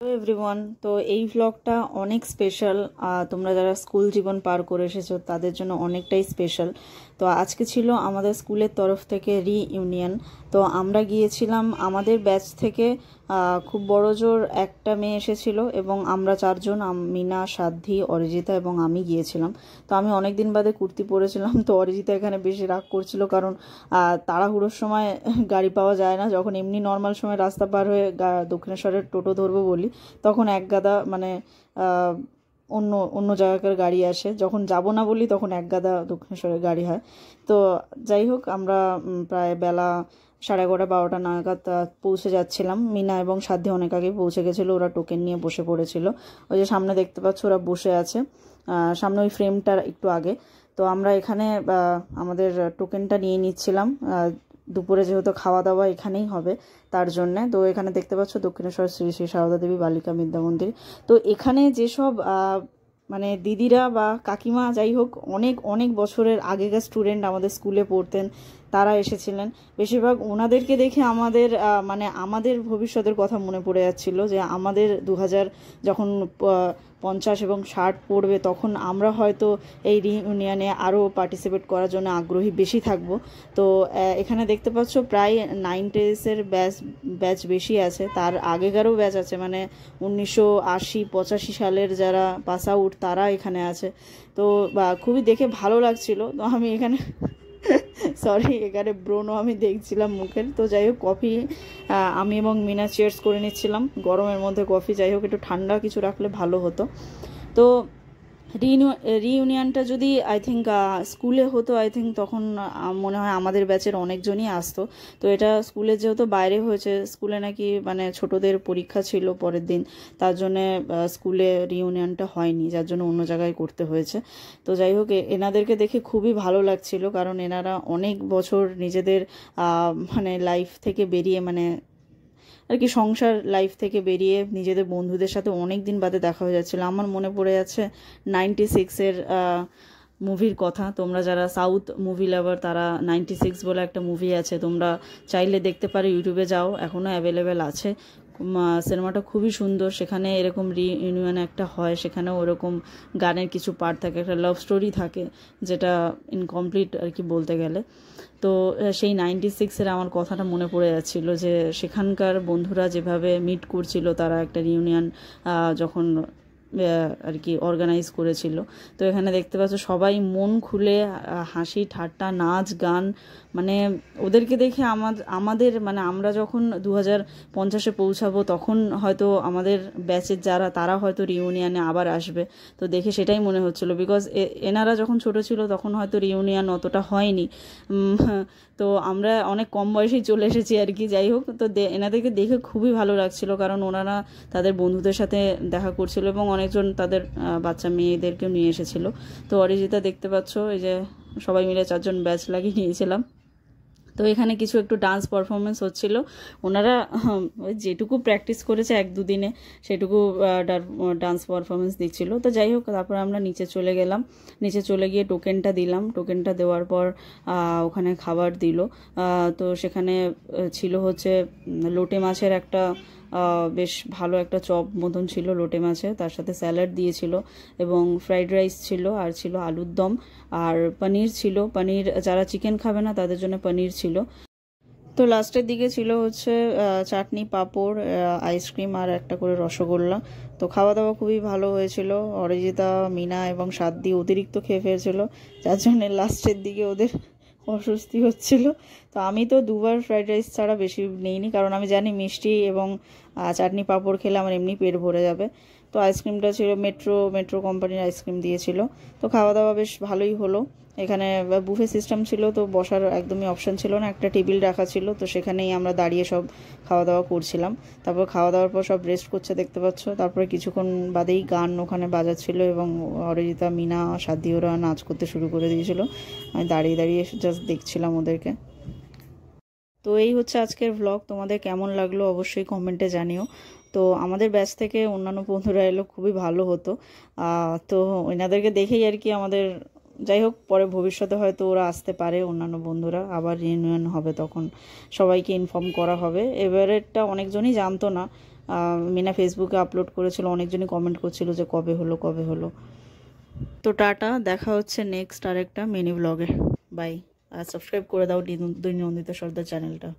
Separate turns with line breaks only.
Hello everyone, তো এই ভ্লগটা অনেক স্পেশাল। তোমরা যারা স্কুল জীবন পার করে এসেছো তাদের জন্য অনেকটাই স্পেশাল। তো আজকে ছিল আমাদের স্কুলের তরফ থেকে রিইউনিয়ন। তো আমরা গিয়েছিলাম আমাদের ব্যাচ থেকে। খুব বড় জোর একটা মেয়ে এসেছিল এবং আমরা চারজন, মিনা, সাধ্যি, অরিজিতা এবং আমি গিয়েছিলাম। তো আমি অনেক দিন বাদে কুর্তি পরেছিলাম, তো অরিজিতা এখানে বেশি রাগ করছিল, কারণ তাড়াহুড়োর সময় গাড়ি পাওয়া যায় না। যখন এমনি নর্মাল সময় রাস্তা পার হয়ে দক্ষিণেশ্বরের টোটো ধরবো বলি, তখন এক গাদা মানে অন্য অন্য জায়গাকার গাড়ি আসে। যখন যাব না বলি তখন এক গাদা দক্ষিণেশ্বরের গাড়ি হয়। তো যাই হোক, আমরা প্রায় বেলা 11:30-12টা নাগাদ পৌঁছে যাচ্ছিলাম। মিনা এবং সাধ্যে অনেক আগে পৌঁছে গেছিলো, ওরা টোকেন নিয়ে বসে পড়েছিল। ওই যে সামনে দেখতে পাচ্ছ ওরা বসে আছে, সামনে ওই ফ্রেমটার একটু আগে। তো আমরা এখানে আমাদের টোকেনটা নিয়ে নিচ্ছিলাম। দুপুরে যেহেতু খাওয়া দাওয়া এখানেই হবে তার জন্যে। তো এখানে দেখতে পাচ্ছ দক্ষিণেশ্বর শ্রী শ্রী সারদা দেবী বালিকা বিদ্যা মন্দির। তো এখানে যেসব মানে দিদিরা বা কাকিমা, যাই হোক, অনেক অনেক বছরের আগেকার স্টুডেন্ট আমাদের স্কুলে পড়তেন, তারা এসেছিলেন। বেশিরভাগ ওনাদেরকে দেখে আমাদের মানে আমাদের ভবিষ্যতের কথা মনে পড়ে যাচ্ছিল, যে আমাদের 2000 যখন 50 এবং 60 পড়বে, তখন আমরা হয়তো এই রিইউনিয়নে আরও পার্টিসিপেট করার জন্য আগ্রহী বেশি থাকব। তো এখানে দেখতে পাচ্ছ প্রায় 90s ব্যাচ বেশি আছে, তার আগেকারও ব্যাচ আছে, মানে 1980-85 সালের যারা পাস আউট তারা এখানে আছে। তো খুবই দেখে ভালো লাগছিল। তো আমি এখানে সরি, এখানে ব্রণও আমি দেখছিলাম মুখের। তো যাই হোক, কফি আমি এবং মিনা চেয়ার্স করে নিচ্ছিলাম গরমের মধ্যে কফি। যাই হোক, একটু ঠান্ডা কিছু রাখলে ভালো হতো। তো রিইউনিয়নটা যদি আই থিঙ্ক স্কুলে হতো, আই থিঙ্ক তখন মনে হয় আমাদের ব্যাচের অনেকজনই আসতো। তো এটা স্কুলে যেহেতু বাইরে হয়েছে, স্কুলে নাকি মানে ছোটদের পরীক্ষা ছিল পরের দিন, তার জন্যে স্কুলে রিইউনিয়নটা হয়নি, যার জন্য অন্য জায়গায় করতে হয়েছে। তো যাই হোক, এনাদেরকে দেখে খুবই ভালো লাগছিল, কারণ এনারা অনেক বছর নিজেদের মানে লাইফ থেকে বেরিয়ে, মানে আর কি সংসার লাইফ থেকে বেরিয়ে নিজেদের বন্ধুদের সাথে অনেক দিন বাদে দেখা হয়ে যাচ্ছিলো। আমার মনে পড়ে যাচ্ছে 96-এর মুভির কথা। তোমরা যারা সাউথ মুভি লাভার, তারা 96 বলে একটা মুভি আছে, তোমরা চাইলে দেখতে পারো, ইউটিউবে যাও, এখনও অ্যাভেলেবেল আছে। সিনেমাটা খুবই সুন্দর। সেখানে এরকম রিইউনিয়ন একটা হয়, সেখানেও ওরকম গানের কিছু পার্ট থাকে, একটা লাভ স্টোরি থাকে, যেটা ইনকমপ্লিট আর কি বলতে গেলে। তো সেই 96-এর আমার কথাটা মনে পড়ে যাচ্ছিল, যে সেখানকার বন্ধুরা যেভাবে মিট করছিল, তারা একটা রিউনিয়ন যখন আর কি অর্গানাইজ করেছিল। তো এখানে দেখতে পাচ্ছ সবাই মন খুলে হাসি ঠাট্টা, নাচ গান, মানে ওদেরকে দেখে আমাদের মানে আমরা যখন 2050-এ পৌঁছাবো, তখন হয়তো আমাদের ব্যাচের যারা, তারা হয়তো রিউনিয়নে আবার আসবে। তো দেখে সেটাই মনে হচ্ছিল, বিকজ এনারা যখন ছোট ছিল তখন হয়তো রিউনিয়ন অতটা হয়নি। তো আমরা অনেক কম বয়সেই চলে এসেছি আর কি। যাই হোক, তো এনাদেরকে দেখে খুবই ভালো লাগছিল, কারণ ওনারা তাদের বন্ধুদের সাথে দেখা করছিল এবং অনেকজন তাদের বাচ্চা মেয়েদেরকেও নিয়ে এসেছিল। তো অরিজিতা দেখতে পাচ্ছ, এই যে সবাই মিলে 4জন ব্যাচ লাগিয়ে নিয়েছিলাম। তো এখানে কিছু একটু ডান্স পারফরমেন্স হচ্ছিল। ওনারা ওই যেটুকু প্র্যাকটিস করেছে 1-2 দিনে, সেটুকু ডান্স পারফরমেন্স দিচ্ছিল। তো যাই হোক, তারপর আমরা নিচে চলে গেলাম। নিচে চলে গিয়ে টোকেনটা দিলাম। টোকেনটা দেওয়ার পর ওখানে খাবার দিল। তো সেখানে ছিল হচ্ছে লোটে মাছের একটা বেশ ভালো একটা চপ মতন ছিল লোটে মাছে, তার সাথে স্যালাড দিয়েছিল এবং ফ্রাইড রাইস ছিল, আর ছিল আলুর দম, আর পনির ছিল। পনির যারা চিকেন খাবে না তাদের জন্য পনির ছিল। তো লাস্টের দিকে ছিল হচ্ছে চাটনি, পাঁপড়, আইসক্রিম আর একটা করে রসগোল্লা। তো খাওয়া দাওয়া খুবই ভালো হয়েছিল। অরিজিতা, মিনা এবং সাধ্যি অতিরিক্ত খেয়ে ফেলছিল, যার জন্য লাস্টের দিকে ওদের অস্বস্তি হচ্ছিল। তো আমি তো 2বার ফ্রাইড রাইস ছাড়া বেশি নেইনি, কারণ আমি জানি মিষ্টি এবং চাটনি পাঁপড় খেলে আমার এমনি পেট ভরে যাবে। তো আইসক্রিমটা ছিল মেট্রো কোম্পানির আইসক্রিম দিয়েছিল। তো খাওয়া দাওয়া বেশ ভালোই হলো। এখানে বুফে সিস্টেম ছিল, তো বসার একদমই অপশান ছিল না, একটা টেবিল রাখা ছিল, তো সেখানেই আমরা দাঁড়িয়ে সব খাওয়া দাওয়া করছিলাম। তারপর খাওয়া দাওয়ার পর সব রেস্ট করছে দেখতে পাচ্ছ। তারপরে কিছুক্ষণ বাদেই গান ওখানে বাজাচ্ছিল এবং অরিজিতা, মিনা, সাধ্যি ওরা নাচ করতে শুরু করে দিয়েছিল। আমি দাঁড়িয়ে দাঁড়িয়ে জাস্ট দেখছিলাম ওদেরকে। তো এই হচ্ছে আজকের ভ্লগ। তোমাদের কেমন লাগলো অবশ্যই কমেন্টে জানিও। তো আমাদের ব্যাচ থেকে অন্যান্য বন্ধুরা এলো, খুবই ভালো হতো। তো এনাদেরকে দেখেই আর কি আমাদের, যাই হোক, পরে ভবিষ্যতে হয়তো ওরা আসতে পারে, অন্যান্য বন্ধুরা আবার রিউনিয়ন হবে, তখন সবাইকে ইনফর্ম করা হবে। এবারেরটা অনেকজনই জানতো না, মিনা ফেসবুকে আপলোড করেছিল, অনেকজনই কমেন্ট করছিল যে কবে হলো কবে হলো। তো টাটা, দেখা হচ্ছে নেক্সট আরেকটা মিনি ব্লগে। বাই। আর সাবস্ক্রাইব করে দাও নন্দিতা সর্দার চ্যানেলটা।